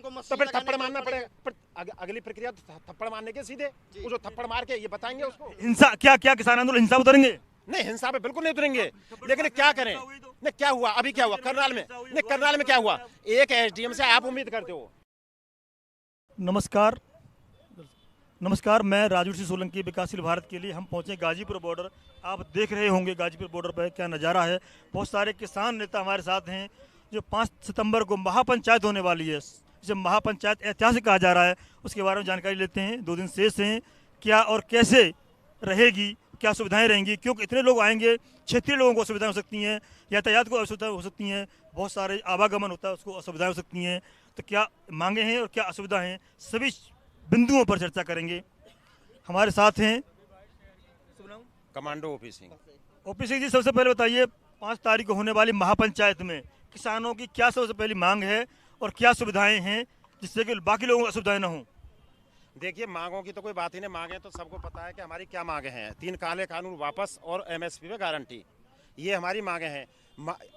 उनको तो मशीन फिर लगाने थप्पड़ की मारना जरूरत पड़ेगा। अगली प्रक्रिया तो थप्पड़ मारने के सीधे, वो जो थप्पड़ मार के ये बताएंगे उसको। हिंसा क्या क्या किसान आंदोलन हिंसा उतरेंगे? नहीं, हिंसा पे बिल्कुल नहीं उतरेंगे, लेकिन क्या करें? नहीं, क्या हुआ अभी, क्या हुआ करनाल में? नहीं, करनाल में क्या हुआ? एक एसडीएम से आप उम्मीद करते हो? नमस्कार नमस्कार, मैं राजू सिंह सोलंकी, विकासशील भारत के लिए हम पहुंचे गाजीपुर बॉर्डर। आप देख रहे होंगे गाजीपुर बॉर्डर पर क्या नज़ारा है। बहुत सारे किसान नेता हमारे साथ हैं। जो 5 सितंबर को महापंचायत होने वाली है, जिसे महापंचायत ऐतिहासिक कहा जा रहा है, उसके बारे में जानकारी लेते हैं। 2 दिन शेष हैं, क्या और कैसे रहेगी, क्या सुविधाएं रहेंगी, क्योंकि इतने लोग आएंगे, क्षेत्रीय लोगों को असुविधाएं हो सकती हैं, यातायात को असुविधा हो सकती हैं, बहुत सारे आवागमन होता है उसको असुविधाएं हो सकती हैं। तो क्या मांगे हैं और क्या असुविधा हैं, सभी बिंदुओं पर चर्चा करेंगे। हमारे साथ हैं commando OP Singh. OP Singh ji, सबसे पहले बताइए 5 तारीख को होने वाली महापंचायत में किसानों की क्या सबसे पहली मांग है और क्या सुविधाएं हैं, जिससे कि बाकी लोगों को असुविधाएं न हों? देखिए, मांगों की तो कोई बात ही नहीं। मांगे तो सबको पता है कि हमारी क्या मांगे हैं। 3 काले कानून वापस और एमएसपी पे गारंटी, ये हमारी मांगे हैं।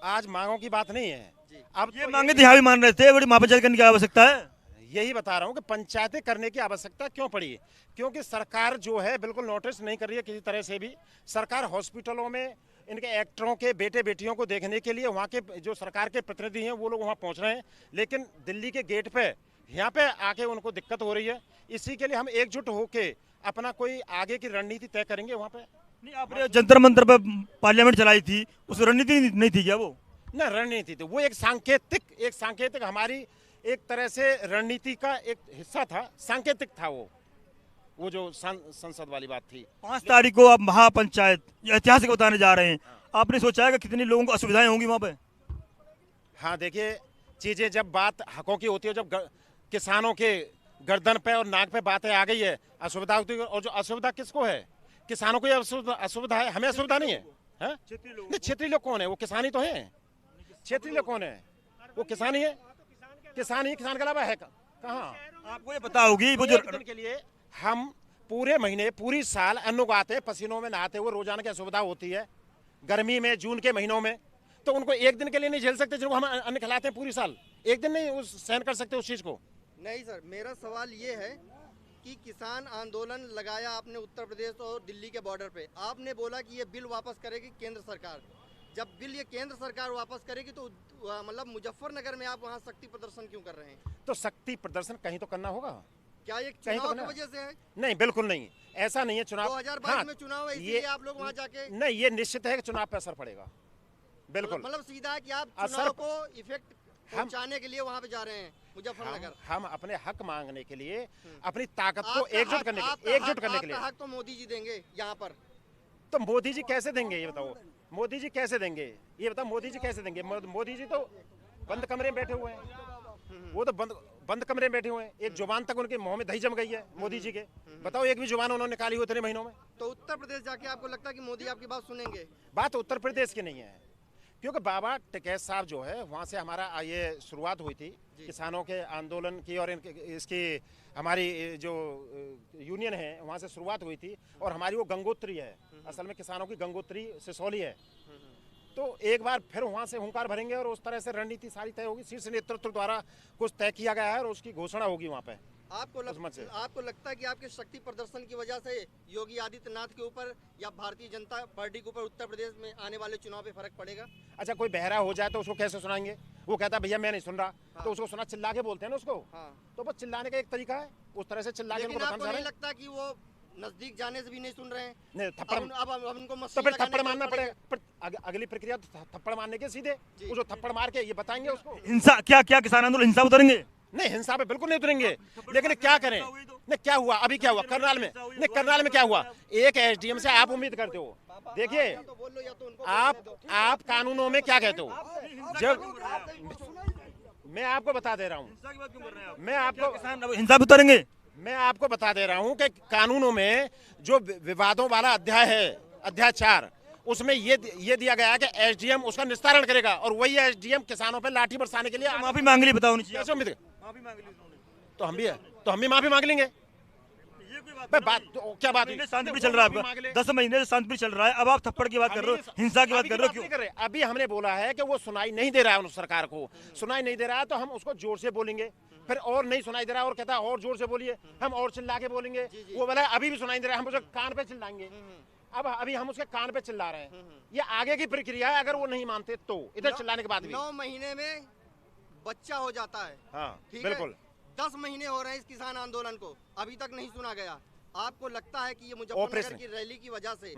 आज मांगों की बात नहीं है। अब ये तो मांगे तो यहाँ भी मान रहे थे, बड़ी महापंचायत करने की आवश्यकता है। यही बता रहा हूँ कि पंचायतें करने की आवश्यकता क्यों पड़ी, क्योंकि सरकार जो है बिल्कुल नोटिस नहीं कर रही है किसी तरह से भी। सरकार हॉस्पिटलों में इनके एक्टरों के बेटे बेटियों को देखने के लिए वहाँ के जो सरकार के प्रतिनिधि हैं वो लोग वहाँ पहुँच रहे हैं, लेकिन दिल्ली के गेट पे यहाँ पे आके उनको दिक्कत हो रही है। इसी के लिए हम एकजुट होके अपना कोई आगे की रणनीति तय करेंगे वहाँ पे। नहीं, आपने जंतर मंतर पर पार्लियामेंट चलाई थी, उस रणनीति नहीं थी क्या वो? न, रणनीति थी वो, एक सांकेतिक हमारी एक तरह से रणनीति का एक हिस्सा था, सांकेतिक था वो जो संसद वाली बात थी। 5 तारीख को आप महापंचायत ऐतिहासिक बताने जा रहे हैं। आपने सोचा है कि कितने लोगों को असुविधाएं होंगी वहाँ पे? हाँ, देखिए, चीजें जब बात हकों की होती है, जब किसानों के गर्दन पे और नाक पे बातें आ गई है, असुविधा होती है। और जो असुविधा किसको है? किसानों को असुविधा है, हमें असुविधा नहीं है। क्षेत्रीय लोग कौन है? वो किसान ही तो है। क्षेत्रीय लोग कौन है? वो किसान ही है। किसान के अलावा है कहाँ? आपको ये पता होगी वो जो के लिए हम पूरे महीने पूरी साल अन्न उगाते, पसीनों में नहाते हुए रोजाना की असुविधा होती है। गर्मी में, जून के महीनों में, तो उनको एक दिन के लिए नहीं झेल सकते जिनको हम अन्न खिलाते हैं पूरी साल। एक दिन नहीं उस सहन कर सकते उस चीज को। नहीं सर, मेरा सवाल ये है कि किसान आंदोलन लगाया आपने उत्तर प्रदेश और दिल्ली के बॉर्डर पे। आपने बोला कि ये बिल वापस करेगी केंद्र सरकार। जब बिल ये केंद्र सरकार वापस करेगी तो मतलब मुजफ्फरनगर में आप वहाँ शक्ति प्रदर्शन क्यों कर रहे हैं? तो शक्ति प्रदर्शन कहीं तो करना होगा। क्या ये कहीं चुनाव तो की वजह से है? नहीं, बिल्कुल नहीं, ऐसा नहीं है। चुनाव 2022 में चुनाव है, इसलिए आप लोग वहाँ जाके नहीं, ये निश्चित है कि चुनाव पे असर पड़ेगा। बिल्कुल, मतलब सीधा है कि आप चुनाव को इफेक्ट पहुंचाने के लिए वहाँ पे जा रहे हैं मुजफ्फरनगर। हम अपने हक मांगने के लिए, अपनी ताकत को एकजुट करने के लिए। हक तो मोदी जी देंगे यहाँ पर। तो मोदी जी कैसे देंगे ये बताओ? मोदी जी कैसे देंगे ये बताओ? मोदी जी कैसे देंगे? मोदी जी तो बंद कमरे में बैठे हुए हैं। वो तो बंद कमरे में बैठे हुए हैं। एक जुबान तक उनके मुंह में दही जम गई है मोदी जी के। बताओ, एक भी जुबान उन्होंने निकाली हो इतने महीनों में? तो उत्तर प्रदेश जाके आपको लगता है कि मोदी आपकी बात सुनेंगे? बात उत्तर प्रदेश की नहीं है, क्योंकि बाबा टिकैत साहब जो है वहाँ से हमारा ये शुरुआत हुई थी किसानों के आंदोलन की, और इसकी हमारी जो यूनियन है वहाँ से शुरुआत हुई थी। और हमारी वो गंगोत्री है, असल में किसानों की गंगोत्री सिसौली है। तो एक बार फिर वहाँ से हुंकार भरेंगे और उस तरह से रणनीति सारी तय होगी। शीर्ष नेतृत्व द्वारा कुछ तय किया गया है और उसकी घोषणा होगी वहाँ पे। आपको लगता है कि आपके शक्ति प्रदर्शन की वजह से योगी आदित्यनाथ के ऊपर या भारतीय जनता पार्टी के ऊपर उत्तर प्रदेश में आने वाले चुनाव पे फर्क पड़ेगा? अच्छा, कोई बहरा हो जाए तो उसको कैसे सुनाएंगे? वो कहता है भैया मैं नहीं सुन रहा। हाँ। तो उसको सुना, चिल्ला के बोलते हैं ना उसको। हाँ। तो बस चिल्लाने का एक तरीका है, उस तरह से चिल्ला के उनको बताना। आपको नहीं लगता कि वो नजदीक जाने से भी नहीं सुन रहे हैं? नहीं, थप्पड़ अब उनको तो फिर थप्पड़ मारना पड़ेगा। अगली प्रक्रिया तो थप्पड़ मारने के सीधे, वो जो थप्पड़ मार के ये बताएंगे उसको। हिंसा क्या क्या किसान आंदोलन हिंसा उतरेंगे? नहीं, हिंसा पे बिल्कुल नहीं उतरेंगे, लेकिन क्या करें? नहीं, क्या हुआ अभी, क्या हुआ करनाल में? नहीं, करनाल में क्या हुआ? एक एसडीएम से आप उम्मीद करते हो? देखिए, आप कानूनों में क्या कहते हो? जब मैं आपको बता दे रहा हूँ, मैं आपको हिंसा पे उतरेंगे। मैं आपको बता दे रहा हूँ कि कानूनों में जो विवादों वाला अध्याय है, अध्याय 4, उसमें ये दिया गया है कि एसडीएम उसका निस्तारण करेगा। और वही एसडीएम किसानों पर लाठी बरसाने के लिए माफी मांग ली। बताओ, कैसे उम्मीद? तो हम भी माफी मांग लेंगे। भाई बात तो क्या बात हुई? शांतिप्रिय चल रहा है आपका, 10 महीने से शांतिप्रिय चल रहा है, अब आप थप्पड़ की बात कर रहे हो, हिंसा की बात कर रहे हो, क्यों? अभी हमने बोला है कि वो सुनाई नहीं दे रहा है, उन सरकार को सुनाई नहीं दे रहा है, तो हम उसको जोर से बोलेंगे। फिर और नहीं सुनाई दे रहा और कहता है और जोर से बोलिए, हम और चिल्ला के बोलेंगे। वो बोला अभी भी सुनाई दे रहा है, हम उसके कान पे चिल्लाएंगे। अब अभी हम उसके कान पे चिल्ला रहे हैं, ये आगे की प्रक्रिया है। अगर वो नहीं मानते तो इधर चिल्लाने के बाद भी 9 महीने में बच्चा हो जाता है। हाँ ठीक बिल्कुल। है, 10 महीने हो रहे हैं इस किसान आंदोलन को, अभी तक नहीं सुना गया। आपको लगता है कि ये मुजफ्फरनगर की रैली की वजह से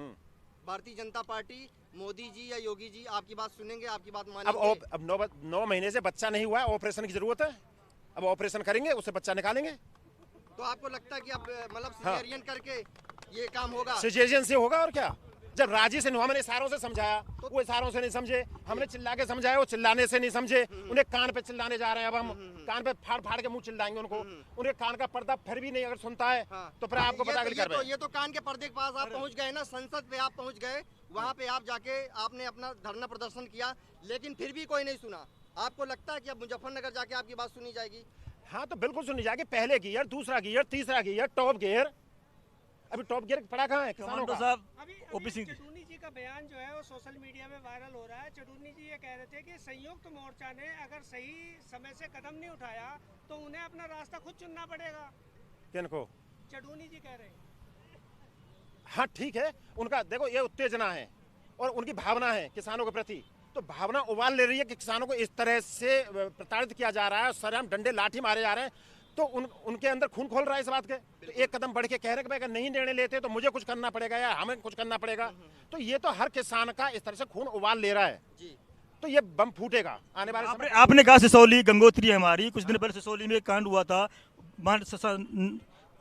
भारतीय जनता पार्टी, मोदी जी या योगी जी आपकी बात सुनेंगे, आपकी बात मानेंगे? अब 9 महीने से बच्चा नहीं हुआ है, ऑपरेशन की जरूरत है। अब ऑपरेशन करेंगे, उससे बच्चा निकालेंगे। तो आपको लगता है कि अब मतलब सिजेरियन करके ये काम होगा? सिजेरियन से होगा और क्या। जब राजी से नहीं, हमने इशारों से समझाया, वो इशारों से नहीं समझे। हमने चिल्ला के समझाया, वो चिल्लाने से नहीं समझे। उन्हें कान पे चिल्लाने जा रहे हैं। अब हम कान पे फाड़ फाड़ के मुंह चिल्लाएंगे उनको। उन्हें कान का पर्दा फिर भी नहीं अगर सुनता है तो फिर आपको पता कर ये तो कान के पर्दे के पास आप पहुंच गए ना, संसद पे आप पहुंच गए, वहाँ पे आप जाके आपने अपना धरना प्रदर्शन किया, लेकिन फिर भी कोई नहीं सुना। आपको लगता है कि अब मुजफ्फरनगर जाके आपकी बात सुनी जाएगी? हाँ तो बिल्कुल सुनी जाएगी। पहले गियर, दूसरा गियर, तीसरा गियर, टॉप गियर। अभी टॉप गियर पड़ा कहाँ है किसानों का? साहब अभी चटूनी जी का बयान जो है वो सोशल मीडिया में वायरल हो रहा है। चटूनी जी ये कह रहे थे कि संयुक्त मोर्चा ने अगर सही समय से कदम नहीं उठाया तो उन्हें अपना रास्ता खुद चुनना पड़ेगा। किनको? चटूनी जी कह रहे हैं। हाँ ठीक है, उनका देखो ये उत्तेजना है और उनकी भावना है किसानों के प्रति, तो भावना उबाल ले रही है कि किसानों को इस तरह से प्रताड़ित किया जा रहा है, सरेआम डंडे लाठी मारे जा रहे हैं, तो उनके अंदर खून खोल रहा है इस बात के। तो एक कदम बढ़ के कह रहे कि भाई अगर नहीं निर्णय लेते तो मुझे कुछ करना पड़ेगा या हमें कुछ करना पड़ेगा। तो ये तो हर किसान का इस तरह से खून उबाल ले रहा है, तो ये बम फूटेगा आने वाले समय। आपने कहा सिसौली गंगोत्री है हमारी, कुछ दिन पहले सिसौली में एक कांड हुआ था।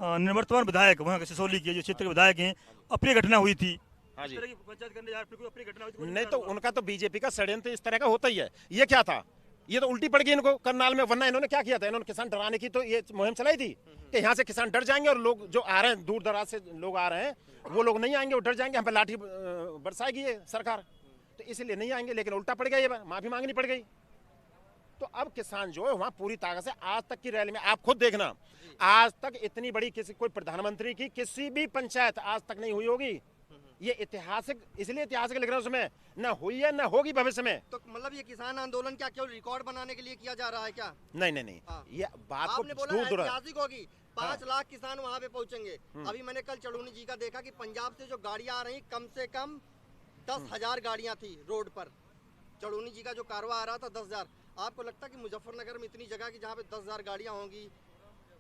निवर्तमान विधायक वहाँ के सिसौली के जो क्षेत्र के विधायक हैं, अपनी घटना हुई थी। हाँ जी। पंचायत करने जा रहे थे, अपनी घटना हुई थी। नहीं तो उनका तो बीजेपी का षड्यंत्र इस तरह का होता ही है। ये क्या था, ये तो उल्टी पड़ गई इनको करनाल में। वरना इन्होंने क्या किया था, इन्होंने किसान डराने की तो ये मुहिम चलाई थी कि यहाँ से किसान डर जाएंगे और लोग जो आ रहे हैं दूर दराज से लोग आ रहे हैं वो लोग नहीं आएंगे, वो डर जाएंगे, हम पे लाठी बरसाएगी ये सरकार, तो इसलिए नहीं आएंगे। लेकिन उल्टा पड़ गया, ये माफी मांगनी पड़ गई। तो अब किसान जो है वहाँ पूरी ताकत से, आज तक की रैली में आप खुद देखना, आज तक इतनी बड़ी किसी कोई प्रधानमंत्री की किसी भी पंचायत आज तक नहीं हुई होगी। ये ऐतिहासिक, इसलिए ऐतिहासिक लिख रहा हूं उसमें, न हुई है न होगी भविष्य में। तो मतलब ये किसान आंदोलन क्या केवल रिकॉर्ड बनाने के लिए किया जा रहा है क्या? नहीं नहीं नहीं, ये बात को आपने बोला दूर ऐतिहासिक होगी, 5 लाख किसान वहाँ पे पहुँचेंगे। अभी मैंने कल चड़ूनी जी का देखा कि पंजाब से जो गाड़ियाँ आ रही, कम से कम 10,000 गाड़ियाँ थी रोड पर। चड़ूनी जी का जो कारवा आ रहा था 10,000। आपको लगता है कि मुजफ्फरनगर में इतनी जगह की जहाँ पे 10,000 गाड़ियाँ होंगी?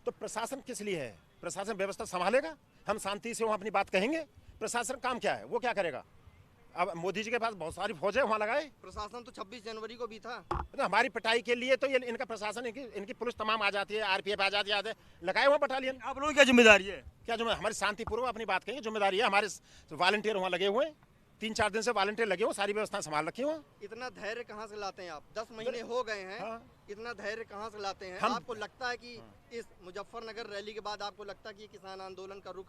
तो प्रशासन किस लिए है? प्रशासन व्यवस्था संभालेगा, हम शांति से वहाँ अपनी बात कहेंगे। प्रशासन काम क्या है, वो क्या करेगा? अब मोदी जी के पास बहुत सारी फौज है, वहाँ लगाए। प्रशासन तो 26 जनवरी को भी था। तो हमारी पिटाई के लिए तो ये इनका प्रशासन, इनकी पुलिस तमाम आ जाती है, आरपीएफ आ जाती है, लगाए हुआ बटालियन। आप लोगों की क्या जिम्मेदारी है? क्या जिम्मेदारी? हमारी शांतिपूर्वक अपनी बात कहेंगे, जिम्मेदारी है। हमारे वॉलंटियर वहाँ लगे हुए हैं, 3-4 दिन से वॉलंटियर लगे हुए, सारी व्यवस्था संभाल रखी हुआ। इतना धैर्य कहाँ से लाते हैं आप? 10 महीने हो गए हैं। हाँ। इतना धैर्य कहाँ से लाते हैं? हम आपको लगता है कि इस मुजफ्फरनगर रैली के बाद आपको लगता है कि ये किसान आंदोलन का रुख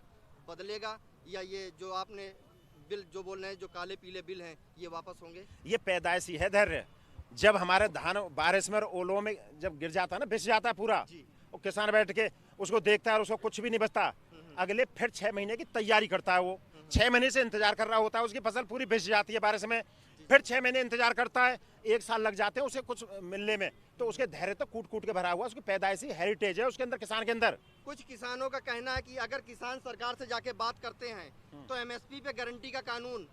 बदलेगा, या ये जो आपने बिल जो बोल रहे हैं, जो काले पीले बिल हैं, ये वापस होंगे? ये पैदाइशी है धैर्य। जब हमारे धान बारिश में और ओलों में जब गिर जाता है ना, बिछ जाता है पूरा, और किसान बैठ के उसको देखता है और उसको कुछ भी नहीं बचता, अगले फिर 6 महीने की तैयारी करता है। वो 6 महीने से इंतजार कर रहा होता है, उसकी फसल पूरी बिछ जाती है बारिश में, फिर 6 महीने इंतजार करता है, 1 साल लग जाते हैं उसे कुछ मिलने में। तो उसके धैर्य तो कूट कूट के भरा हुआ, उसकी पैदाइशी हेरिटेज है उसके अंदर, किसान के अंदर। कुछ किसानों का कहना है कि अगर किसान सरकार से जाके बात करते हैं तो एमएसपी पे गारंटी का कानून,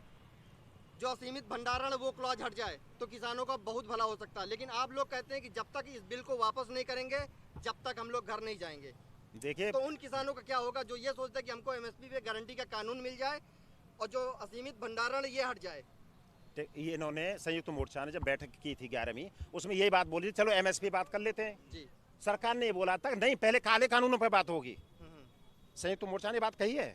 जो असीमित भंडारण, वो क्लॉज हट जाए तो किसानों का बहुत भला हो सकता है। लेकिन आप लोग कहते हैं कि जब तक इस बिल को वापस नहीं करेंगे, जब तक हम लोग घर नहीं जाएंगे। देखिए, तो उन किसानों का क्या होगा जो ये सोचते हैं कि हमको एमएसपी पे गारंटी का कानून मिल जाए और जो असीमित भंडारण ये हट जाए? ये इन्होंने संयुक्त मोर्चा ने जब बैठक की थी 11वीं, उसमें यही बात बोली थी, चलो एमएसपी बात कर लेते हैं जी। सरकार ने ये बोला था नहीं, पहले काले कानूनों पर बात होगी। संयुक्त मोर्चा ने बात कही है,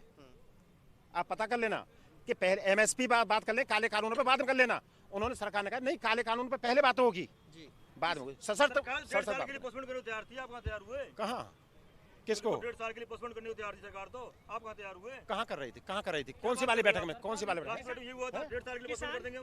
आप पता कर लेना कि पहले एमएसपी बात कर ले, काले कानूनों पर बात कर लेना। उन्होंने सरकार ने कहा नहीं, काले कानून पर पहले बात होगी, बाद में होगी। सशर्त साल के लिए पोस्टपोन करने को तैयार थी, आप कहाँ तैयार हुए? कहाँ, किसको? 1.5 साल के लिए पोस्टपोन करने को तैयार थी सरकार, तो आप कहाँ तैयार हुए? कहाँ कर रही थी, कहाँ कर रही थी? कौन सी वाली बैठक में, कौन सी वाली बैठक में? ये हुआ था 1.5 साल के लिए पोस्टपोन कर देंगे।